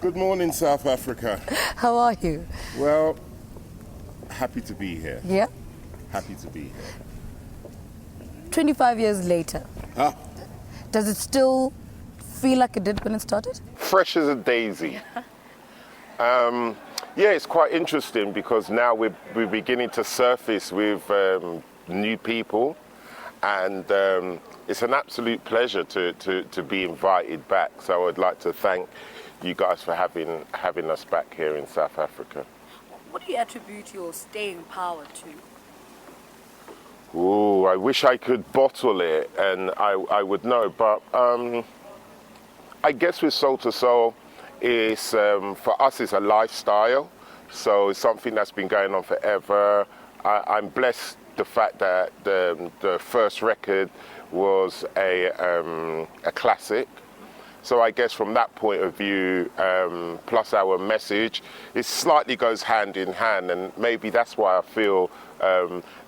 Good morning, South Africa. How are you? Well, happy to be here. Yeah? Happy to be here. 25 years later, does it still feel like it did when it started? Fresh as a daisy. Yeah, it's quite interesting because now we're beginning to surface with new people, and it's an absolute pleasure to be invited back. So I'd like to thank you guys for having us back here in South Africa. What do you attribute your staying power to? Oh, I wish I could bottle it and I would know, but I guess with Soul to Soul, it's, for us it's a lifestyle, so it's something that's been going on forever. I'm blessed the fact that the first record was a classic. So I guess from that point of view, plus our message, it slightly goes hand in hand, and maybe that's why I feel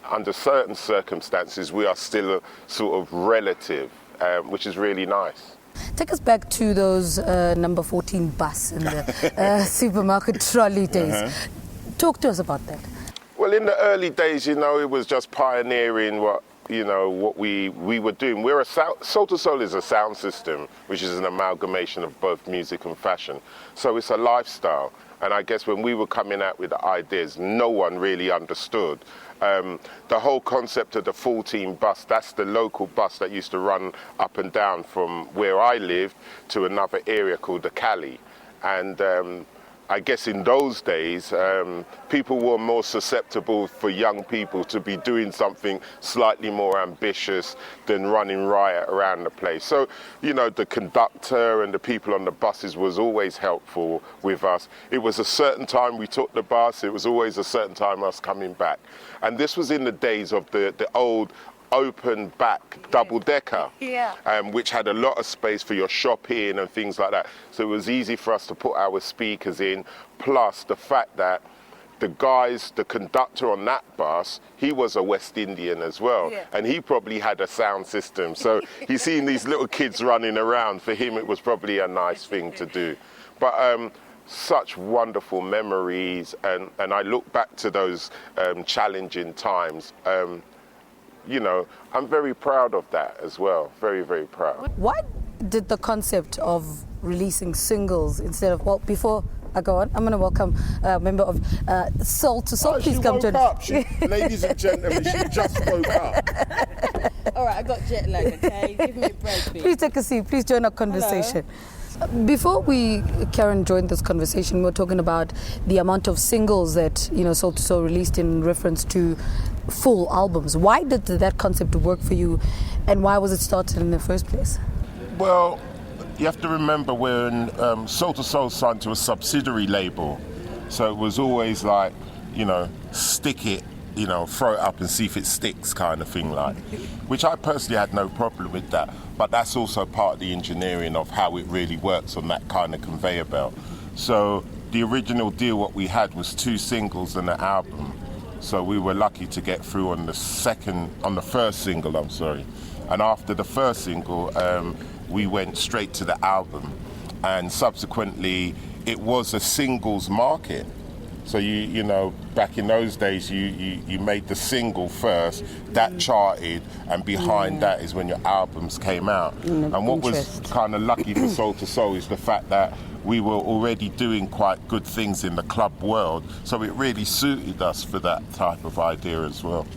under certain circumstances we are still a sort of relative, which is really nice. Take us back to those number 14 bus in the supermarket trolley days. Talk to us about that. Well, in the early days, it was just pioneering what we were doing. Soul to Soul is a sound system, which is an amalgamation of both music and fashion. So it's a lifestyle. And I guess when we were coming out with the ideas, no one really understood. The whole concept of the 14 bus, that's the local bus that used to run up and down from where I lived to another area called the Cali. And I guess in those days, people were more susceptible for young people to be doing something slightly more ambitious than running riot around the place. So, the conductor and the people on the buses was always helpful with us. It was a certain time we took the bus, it was always a certain time us coming back. And this was in the days of the old open back double-decker, which had a lot of space for your shopping and things like that. So it was easy for us to put our speakers in, plus the fact that the conductor on that bus, he was a West Indian as well, and he probably had a sound system. So he's seen these little kids running around. For him, it was probably a nice thing to do. But such wonderful memories, and I look back to those challenging times. I'm very proud of that as well. Very, very proud. Why did the concept of releasing singles instead of, well, before I go on, I'm going to welcome a member of Soul to Soul. Please come to us. Ladies and gentlemen, she just woke up. All right, I got jet lag, okay? Give me a break, please. Please take a seat. Please join our conversation. Before Karen joined this conversation, we were talking about the amount of singles that, Soul to Soul released in reference to full albums. Why did that concept work for you, and why was it started in the first place? Well, you have to remember when Soul to Soul signed to a subsidiary label, so it was always like, stick it, throw it up and see if it sticks kind of thing, which I personally had no problem with that. But that's also part of the engineering of how it really works on that kind of conveyor belt. So the original deal, what we had was 2 singles and an album. So we were lucky to get through on the first single, And after the first single, we went straight to the album. And subsequently, it was a singles market. So back in those days, you made the single first, that charted, and behind that is when your albums came out. And what was kind of lucky for Soul to Soul is the fact that we were already doing quite good things in the club world, so it really suited us for that type of idea as well.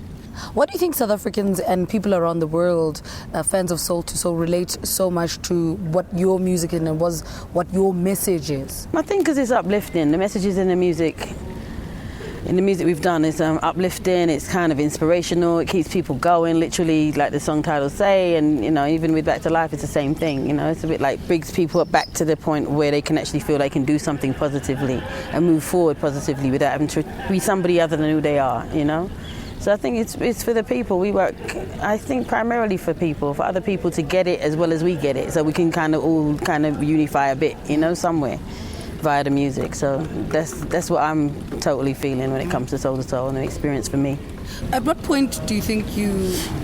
What do you think South Africans and people around the world, fans of Soul to Soul, relate so much to what your music is and what your message is? I think because it's uplifting. The messages in the music we've done is uplifting. It's kind of inspirational. It keeps people going, literally, like the song titles say. And even with Back to Life, it's the same thing. It's a bit like brings people back to the point where they can actually feel they can do something positively and move forward positively without having to be somebody other than who they are. So I think it's for the people. We work, I think, primarily for people, for other people to get it as well as we get it, so we can all unify a bit, somewhere via the music. So that's what I'm totally feeling when it comes to Soul and the experience for me. At what point do you think you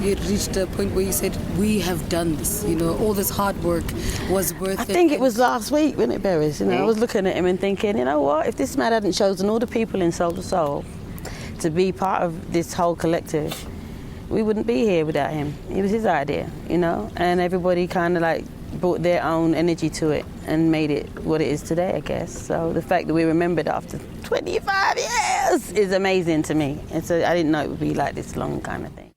had reached a point where you said, we have done this, you know, all this hard work was worth it? I think it was last week, wasn't it, Beres? You know, I was looking at him and thinking, you know what, if this man hadn't chosen all the people in Soul to Soul to be part of this whole collective, we wouldn't be here without him. It was his idea, you know, and everybody kind of like brought their own energy to it and made it what it is today, I guess. So the fact that we remembered after 25 years is amazing to me. And so I didn't know it would be like this long kind of thing.